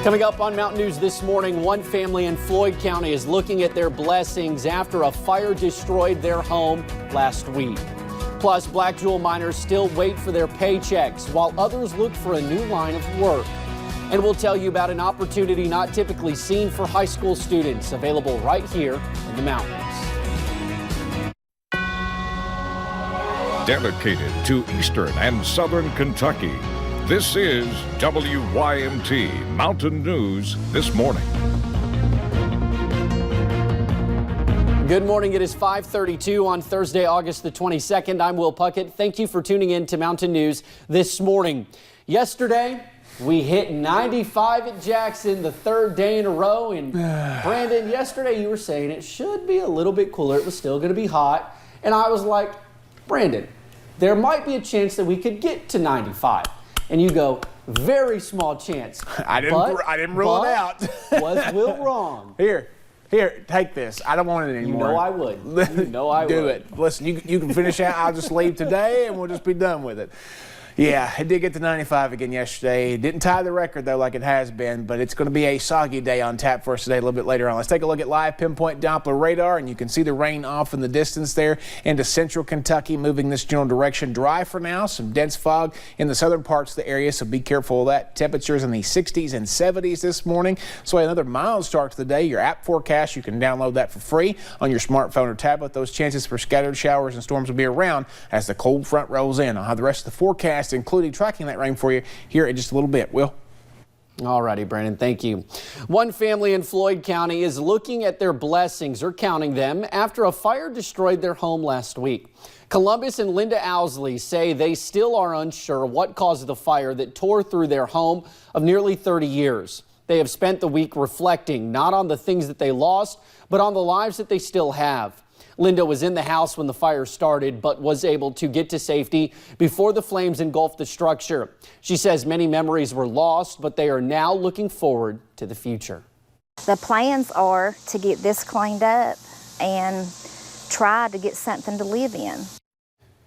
Coming up on Mountain News this morning, one family in Floyd County is looking at their blessings after a fire destroyed their home last week. Plus, black jewel miners still wait for their paychecks while others look for a new line of work. And we'll tell you about an opportunity not typically seen for high school students, available right here in the mountains. Dedicated to Eastern and Southern Kentucky, this is WYMT Mountain News This Morning. Good morning. It is 5:32 on Thursday, August the 22nd. I'm Will Puckett. Thank you for tuning in to Mountain News This Morning. Yesterday, we hit 95 at Jackson, the third day in a row. And Brandon, yesterday you were saying it should be a little bit cooler. It was still going to be hot. And I was like, Brandon, there might be a chance that we could get to 95. And you go, very small chance. I didn't rule it out. Was Will wrong? Here, take this. I don't want it anymore. You know I would. You know I would. Do it. Listen, you can finish out. I'll just leave today and we'll just be done with it. Yeah, it did get to 95 again yesterday. It didn't tie the record, though, like it has been, but it's going to be a soggy day on tap for us today a little bit later on. Let's take a look at live pinpoint Doppler radar, and you can see the rain off in the distance there into central Kentucky, moving this general direction. Dry for now, some dense fog in the southern parts of the area, so be careful of that. Temperatures in the 60s and 70s this morning. So another mild start to the day. Your app forecast, you can download that for free on your smartphone or tablet. Those chances for scattered showers and storms will be around as the cold front rolls in. I'll have the rest of the forecast, including tracking that rain for you here in just a little bit. Will? All righty, Brandon, thank you. One family in Floyd County is looking at their blessings, or counting them, after a fire destroyed their home last week. Columbus and Linda Owsley say they still are unsure what caused the fire that tore through their home of nearly 30 years. They have spent the week reflecting not on the things that they lost, but on the lives that they still have. Linda was in the house when the fire started, but was able to get to safety before the flames engulfed the structure. She says many memories were lost, but they are now looking forward to the future. The plans are to get this cleaned up and try to get something to live in.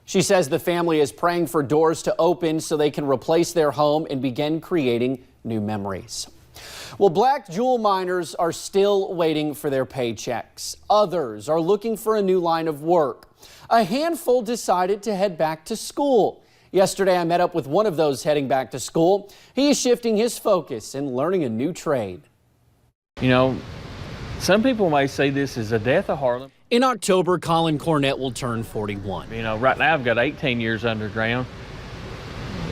She says the family is praying for doors to open so they can replace their home and begin creating new memories. Well, black jewel miners are still waiting for their paychecks. Others are looking for a new line of work. A handful decided to head back to school. Yesterday, I met up with one of those heading back to school. He is shifting his focus and learning a new trade. You know, some people may say this is a death of Harlem. In October, Colin Cornett will turn 41. You know, right now I've got 18 years underground.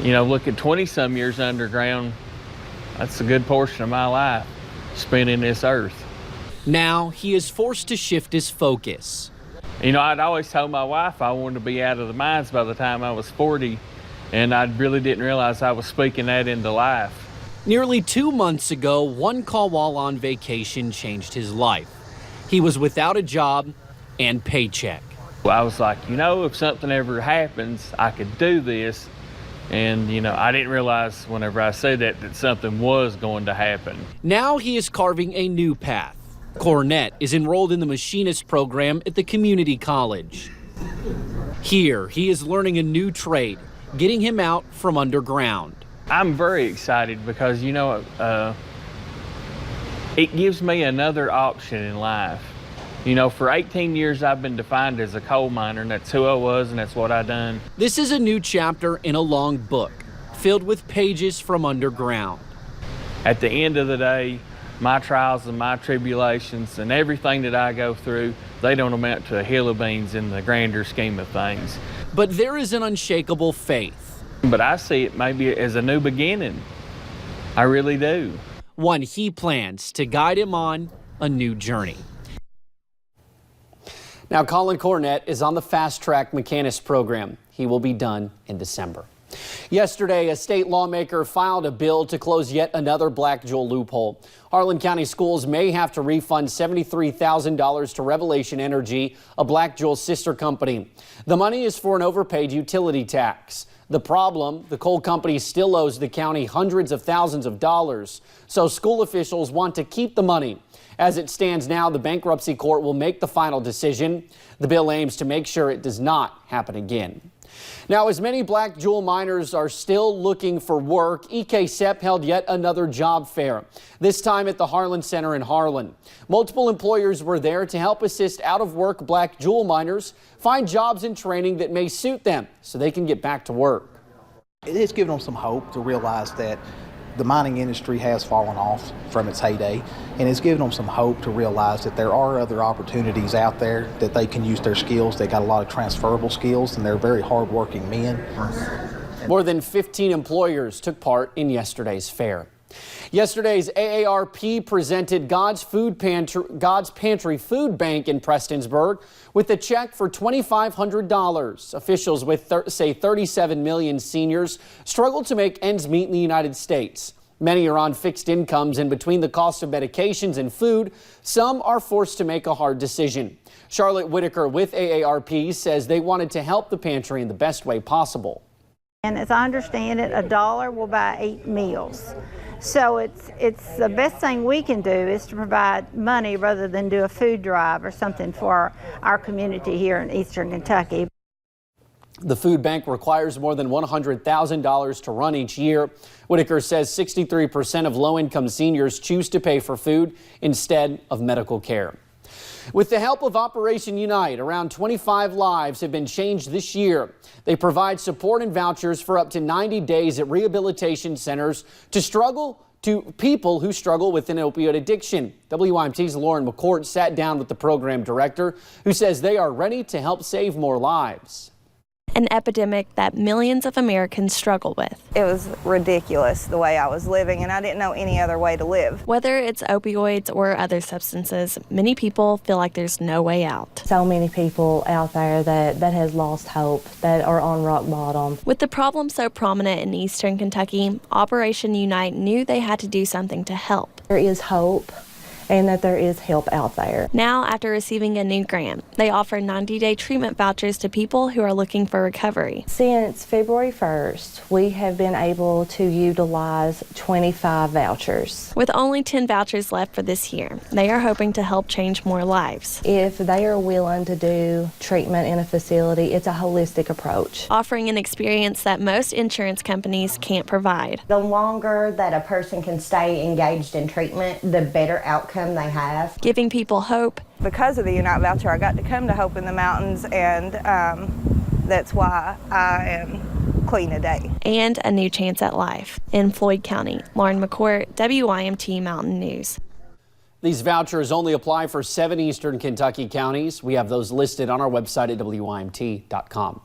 You know, look at 20-some years underground. That's a good portion of my life spent in this earth. Now he is forced to shift his focus. You know, I'd always told my wife I wanted to be out of the mines by the time I was 40, and I really didn't realize I was speaking that into life. Nearly 2 months ago, one call while on vacation changed his life. He was without a job and paycheck. Well, I was like, you know, if something ever happens, I could do this. And, you know, I didn't realize whenever I said that something was going to happen. Now he is carving a new path. Cornett is enrolled in the machinist program at the community college. Here, he is learning a new trade, getting him out from underground. I'm very excited because, you know, it gives me another option in life. You know, for 18 years, I've been defined as a coal miner, and that's who I was, and that's what I done. This is a new chapter in a long book, filled with pages from underground. At the end of the day, my trials and my tribulations and everything that I go through, they don't amount to a hill of beans in the grander scheme of things. But there is an unshakable faith. But I see it maybe as a new beginning. I really do. One he plans to guide him on a new journey. Now, Colin Cornett is on the fast-track machinist program. He will be done in December. Yesterday, a state lawmaker filed a bill to close yet another black jewel loophole. Harlan County schools may have to refund $73,000 to Revelation Energy, a black jewel sister company. The money is for an overpaid utility tax. The problem, the coal company still owes the county hundreds of thousands of dollars. So school officials want to keep the money. As it stands now, the bankruptcy court will make the final decision. The bill aims to make sure it does not happen again. Now, as many black jewel miners are still looking for work, EK SEP held yet another job fair, this time at the Harlan Center in Harlan. Multiple employers were there to help assist out-of-work black jewel miners find jobs and training that may suit them so they can get back to work. It's given them some hope to realize that the mining industry has fallen off from its heyday, and it's given them some hope to realize that there are other opportunities out there that they can use their skills. They got a lot of transferable skills, and they're very hardworking men. More than 15 employers took part in yesterday's fair. Yesterday's AARP presented God's Pantry Food Bank in Prestonsburg with a check for $2,500. Officials say 37 million seniors struggle to make ends meet in the United States. Many are on fixed incomes, and between the cost of medications and food, some are forced to make a hard decision. Charlotte Whitaker with AARP says they wanted to help the pantry in the best way possible. And as I understand it, $1 will buy 8 meals. So it's the best thing we can do is to provide money rather than do a food drive or something for our community here in Eastern Kentucky. The food bank requires more than $100,000 to run each year. Whitaker says 63% of low-income seniors choose to pay for food instead of medical care. With the help of Operation Unite, around 25 lives have been changed this year. They provide support and vouchers for up to 90 days at rehabilitation centers to people who struggle with an opioid addiction. WYMT's Lauren McCourt sat down with the program director, who says they are ready to help save more lives. An epidemic that millions of Americans struggle with. It was ridiculous the way I was living, and I didn't know any other way to live. Whether it's opioids or other substances, many people feel like there's no way out. So many people out there that has lost hope, that are on rock bottom. With the problem so prominent in Eastern Kentucky, Operation Unite knew they had to do something to help. There is hope, and that there is help out there. Now, after receiving a new grant, they offer 90-day treatment vouchers to people who are looking for recovery. Since February 1st, we have been able to utilize 25 vouchers. With only 10 vouchers left for this year, they are hoping to help change more lives. If they are willing to do treatment in a facility, it's a holistic approach. Offering an experience that most insurance companies can't provide. The longer that a person can stay engaged in treatment, the better outcome they have. Giving people hope. Because of the Unite voucher, I got to come to Hope in the Mountains, and that's why I am clean today. And a new chance at life. In Floyd County, Lauren McCourt, WYMT Mountain News. These vouchers only apply for 7 Eastern Kentucky counties. We have those listed on our website at WYMT.com.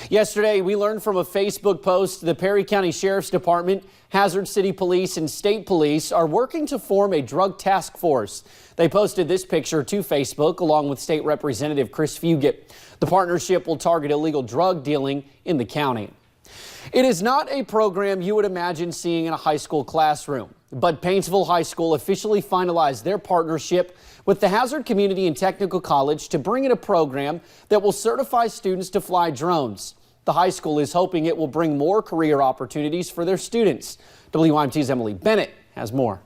Yesterday, we learned from a Facebook post the Perry County Sheriff's Department, Hazard City Police, and State Police are working to form a drug task force. They posted this picture to Facebook along with State Representative Chris Fugit. The partnership will target illegal drug dealing in the county. It is not a program you would imagine seeing in a high school classroom, but Paintsville High School officially finalized their partnership with the Hazard Community and Technical College to bring in a program that will certify students to fly drones. The high school is hoping it will bring more career opportunities for their students. WYMT's Emily Bennett has more.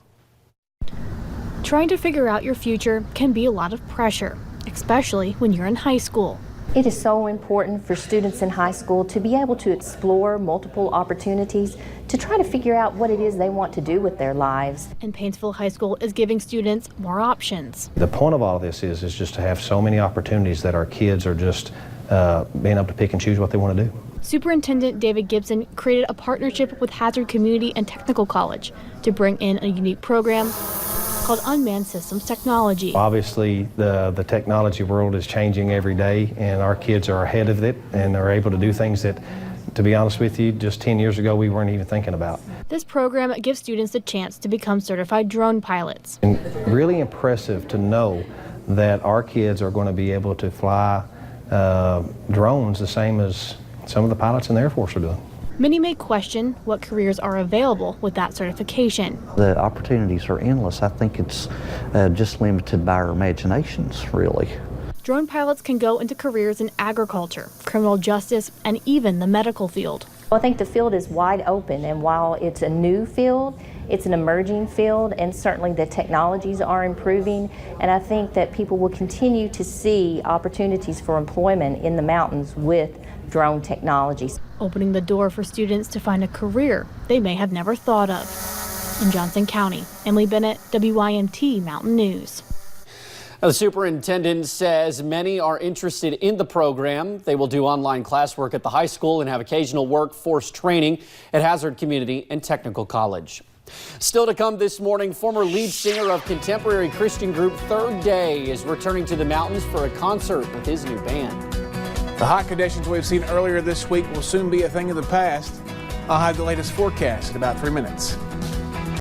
Trying to figure out your future can be a lot of pressure, especially when you're in high school. It is so important for students in high school to be able to explore multiple opportunities to try to figure out what it is they want to do with their lives. And Paintsville High School is giving students more options. The point of all of this is just to have so many opportunities that our kids are just being able to pick and choose what they want to do. Superintendent David Gibson created a partnership with Hazard Community and Technical College to bring in a unique program called Unmanned Systems Technology. Obviously, the technology world is changing every day, and our kids are ahead of it and are able to do things that, to be honest with you, just 10 years ago we weren't even thinking about. This program gives students the chance to become certified drone pilots. And really impressive to know that our kids are going to be able to fly drones the same as some of the pilots in the Air Force are doing. Many may question what careers are available with that certification. The opportunities are endless. I think it's just limited by our imaginations, really. Drone pilots can go into careers in agriculture, criminal justice, and even the medical field. I think the field is wide open, and while it's a new field, it's an emerging field, and certainly the technologies are improving, and I think that people will continue to see opportunities for employment in the mountains with drone technology. Opening the door for students to find a career they may have never thought of. In Johnson County, Emily Bennett, WYMT Mountain News. The superintendent says many are interested in the program. They will do online classwork at the high school and have occasional workforce training at Hazard Community and Technical College. Still to come this morning, former lead singer of contemporary Christian group Third Day is returning to the mountains for a concert with his new band. The hot conditions we've seen earlier this week will soon be a thing of the past. I'll have the latest forecast in about 3 minutes.